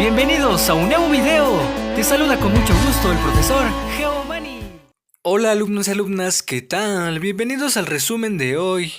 Bienvenidos a un nuevo video. Te saluda con mucho gusto el profesor Geomani. Hola alumnos y alumnas, ¿qué tal? Bienvenidos al resumen de hoy.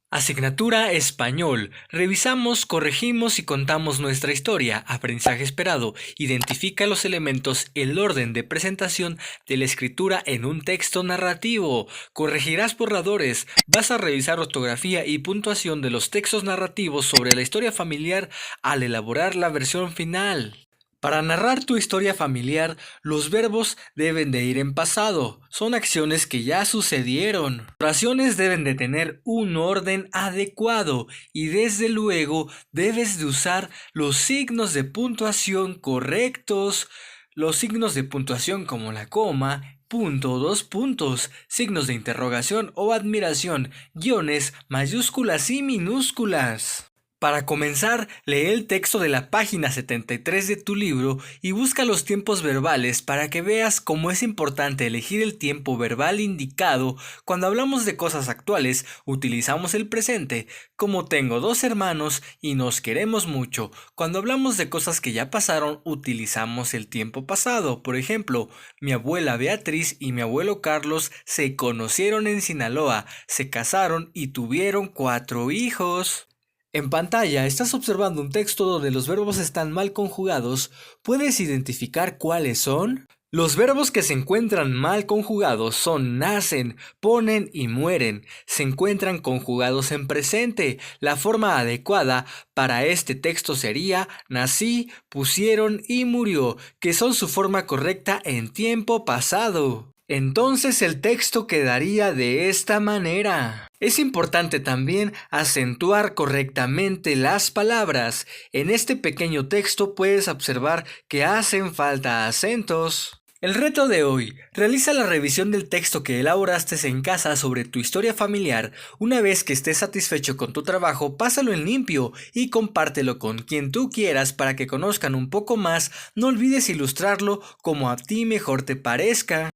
Asignatura Español. Revisamos, corregimos y contamos nuestra historia. Aprendizaje esperado. Identifica los elementos, el orden de presentación de la escritura en un texto narrativo. Corregirás borradores. Vas a revisar ortografía y puntuación de los textos narrativos sobre la historia familiar al elaborar la versión final. Para narrar tu historia familiar, los verbos deben de ir en pasado. Son acciones que ya sucedieron. Las oraciones deben de tener un orden adecuado y desde luego debes de usar los signos de puntuación correctos. Los signos de puntuación como la coma, punto, dos puntos, signos de interrogación o admiración, guiones, mayúsculas y minúsculas. Para comenzar, lee el texto de la página 73 de tu libro y busca los tiempos verbales para que veas cómo es importante elegir el tiempo verbal indicado. Cuando hablamos de cosas actuales, utilizamos el presente, como tengo dos hermanos y nos queremos mucho. Cuando hablamos de cosas que ya pasaron, utilizamos el tiempo pasado. Por ejemplo, mi abuela Beatriz y mi abuelo Carlos se conocieron en Sinaloa, se casaron y tuvieron 4 hijos. En pantalla estás observando un texto donde los verbos están mal conjugados. ¿Puedes identificar cuáles son? Los verbos que se encuentran mal conjugados son nacen, ponen y mueren. Se encuentran conjugados en presente. La forma adecuada para este texto sería nací, pusieron y murió, que son su forma correcta en tiempo pasado. Entonces el texto quedaría de esta manera. Es importante también acentuar correctamente las palabras. En este pequeño texto puedes observar que hacen falta acentos. El reto de hoy: realiza la revisión del texto que elaboraste en casa sobre tu historia familiar. Una vez que estés satisfecho con tu trabajo, pásalo en limpio y compártelo con quien tú quieras para que conozcan un poco más. No olvides ilustrarlo como a ti mejor te parezca.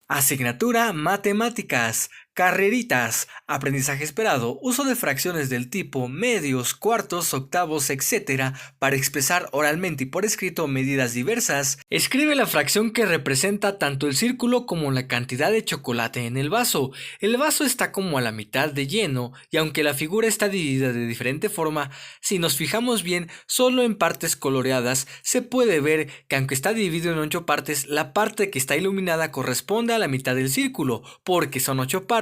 Asignatura Matemáticas. Carreritas, aprendizaje esperado, uso de fracciones del tipo medios, cuartos, octavos, etc. para expresar oralmente y por escrito medidas diversas. Escribe la fracción que representa tanto el círculo como la cantidad de chocolate en el vaso. El vaso está como a la mitad de lleno y aunque la figura está dividida de diferente forma, si nos fijamos bien solo en partes coloreadas, se puede ver que aunque está dividido en 8 partes, la parte que está iluminada corresponde a la mitad del círculo, porque son 8 partes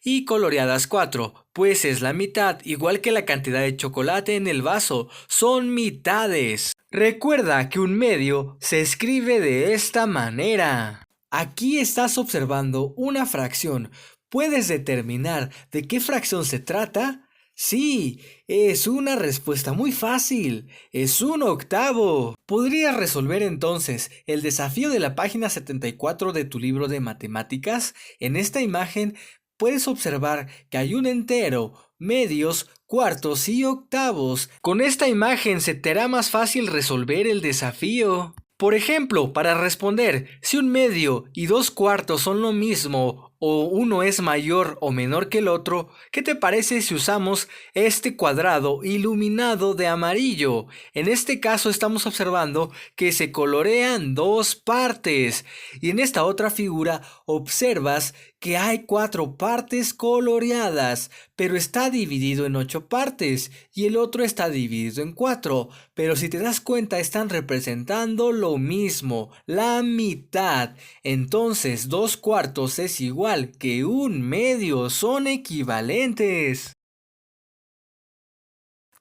y coloreadas 4, pues es la mitad, igual que la cantidad de chocolate en el vaso, son mitades. Recuerda que un medio se escribe de esta manera. Aquí estás observando una fracción. ¿Puedes determinar de qué fracción se trata? Sí, es una respuesta muy fácil, es un octavo. ¿Podrías resolver entonces el desafío de la página 74 de tu libro de matemáticas? En esta imagen puedes observar que hay un entero, medios, cuartos y octavos. Con esta imagen se te hará más fácil resolver el desafío. Por ejemplo, para responder si un medio y 2 cuartos son lo mismo o uno es mayor o menor que el otro, ¿qué te parece si usamos este cuadrado iluminado de amarillo? En este caso estamos observando que se colorean 2 partes y en esta otra figura observas que hay 4 partes coloreadas, pero está dividido en 8 partes y el otro está dividido en 4, pero si te das cuenta están representando lo mismo, la mitad. Entonces 2 cuartos es igual que un medio, son equivalentes.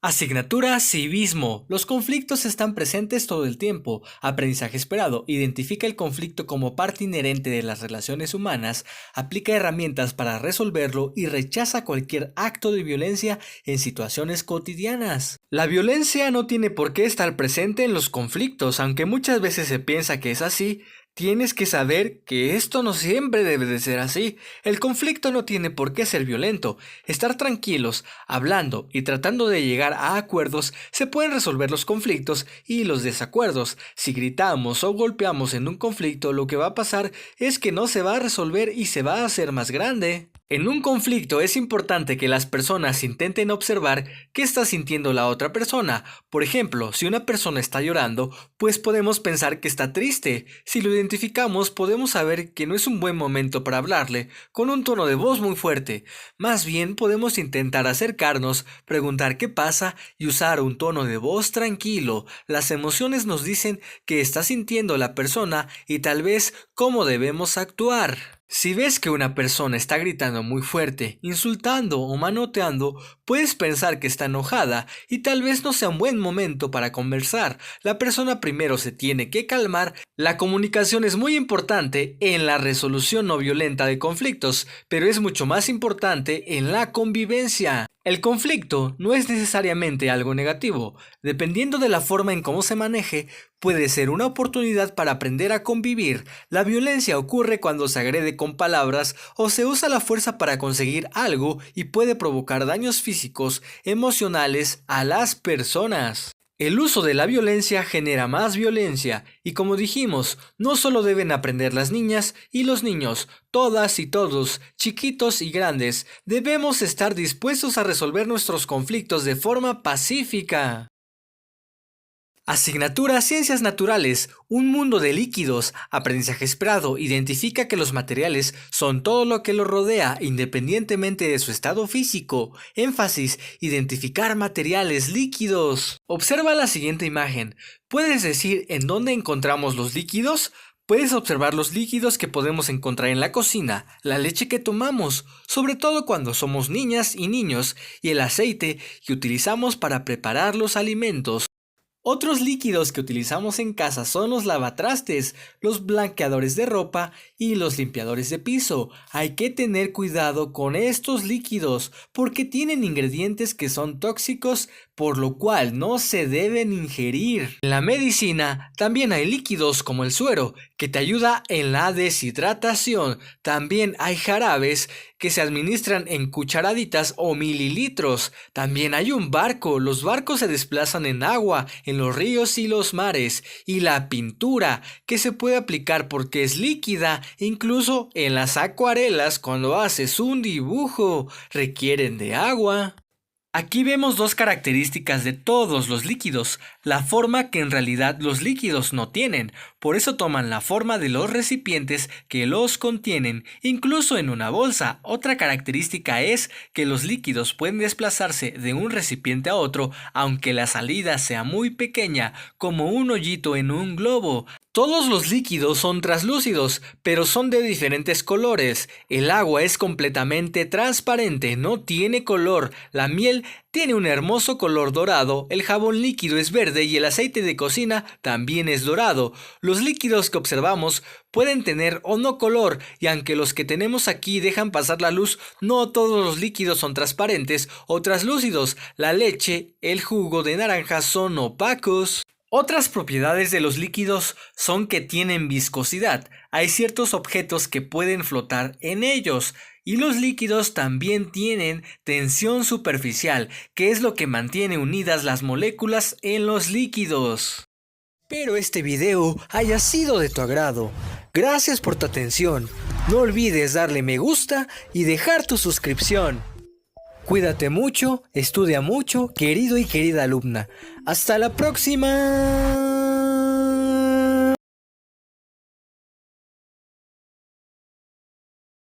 Asignatura Civismo. Los conflictos están presentes todo el tiempo. Aprendizaje esperado. Identifica el conflicto como parte inherente de las relaciones humanas, aplica herramientas para resolverlo y rechaza cualquier acto de violencia en situaciones cotidianas. La violencia no tiene por qué estar presente en los conflictos, aunque muchas veces se piensa que es así. Tienes que saber que esto no siempre debe de ser así. El conflicto no tiene por qué ser violento. Estar tranquilos, hablando y tratando de llegar a acuerdos, se pueden resolver los conflictos y los desacuerdos. Si gritamos o golpeamos en un conflicto, lo que va a pasar es que no se va a resolver y se va a hacer más grande. En un conflicto es importante que las personas intenten observar qué está sintiendo la otra persona. Por ejemplo, si una persona está llorando, pues podemos pensar que está triste. Si lo identificamos, podemos saber que no es un buen momento para hablarle con un tono de voz muy fuerte. Más bien, podemos intentar acercarnos, preguntar qué pasa y usar un tono de voz tranquilo. Las emociones nos dicen qué está sintiendo la persona y tal vez cómo debemos actuar. Si ves que una persona está gritando muy fuerte, insultando o manoteando, puedes pensar que está enojada y tal vez no sea un buen momento para conversar. La persona primero se tiene que calmar. La comunicación es muy importante en la resolución no violenta de conflictos, pero es mucho más importante en la convivencia. El conflicto no es necesariamente algo negativo. Dependiendo de la forma en cómo se maneje, puede ser una oportunidad para aprender a convivir. La violencia ocurre cuando se agrede con palabras o se usa la fuerza para conseguir algo y puede provocar daños físicos, emocionales a las personas. El uso de la violencia genera más violencia y como dijimos, no solo deben aprender las niñas y los niños, todas y todos, chiquitos y grandes, debemos estar dispuestos a resolver nuestros conflictos de forma pacífica. Asignatura Ciencias Naturales, un mundo de líquidos, aprendizaje esperado, identifica que los materiales son todo lo que los rodea independientemente de su estado físico. Énfasis, identificar materiales líquidos. Observa la siguiente imagen. ¿Puedes decir en dónde encontramos los líquidos? Puedes observar los líquidos que podemos encontrar en la cocina, la leche que tomamos, sobre todo cuando somos niñas y niños, y el aceite que utilizamos para preparar los alimentos. Otros líquidos que utilizamos en casa son los lavatrastes, los blanqueadores de ropa y los limpiadores de piso. Hay que tener cuidado con estos líquidos porque tienen ingredientes que son tóxicos, por lo cual no se deben ingerir. En la medicina también hay líquidos como el suero, que te ayuda en la deshidratación. También hay jarabes que se administran en cucharaditas o mililitros. También hay un barco. Los barcos se desplazan en agua, en los ríos y los mares. Y la pintura, que se puede aplicar porque es líquida, incluso en las acuarelas cuando haces un dibujo, requieren de agua. Aquí vemos dos características de todos los líquidos, la forma que en realidad los líquidos no tienen, por eso toman la forma de los recipientes que los contienen, incluso en una bolsa. Otra característica es que los líquidos pueden desplazarse de un recipiente a otro, aunque la salida sea muy pequeña, como un hoyito en un globo. Todos los líquidos son translúcidos, pero son de diferentes colores. El agua es completamente transparente, no tiene color. La miel tiene un hermoso color dorado, el jabón líquido es verde y el aceite de cocina también es dorado. Los líquidos que observamos pueden tener o no color, y aunque los que tenemos aquí dejan pasar la luz, no todos los líquidos son transparentes o translúcidos. La leche, el jugo de naranja son opacos. Otras propiedades de los líquidos son que tienen viscosidad. Hay ciertos objetos que pueden flotar en ellos. Y los líquidos también tienen tensión superficial, que es lo que mantiene unidas las moléculas en los líquidos. Espero este video haya sido de tu agrado. Gracias por tu atención. No olvides darle me gusta y dejar tu suscripción. Cuídate mucho, estudia mucho, querido y querida alumna. ¡Hasta la próxima!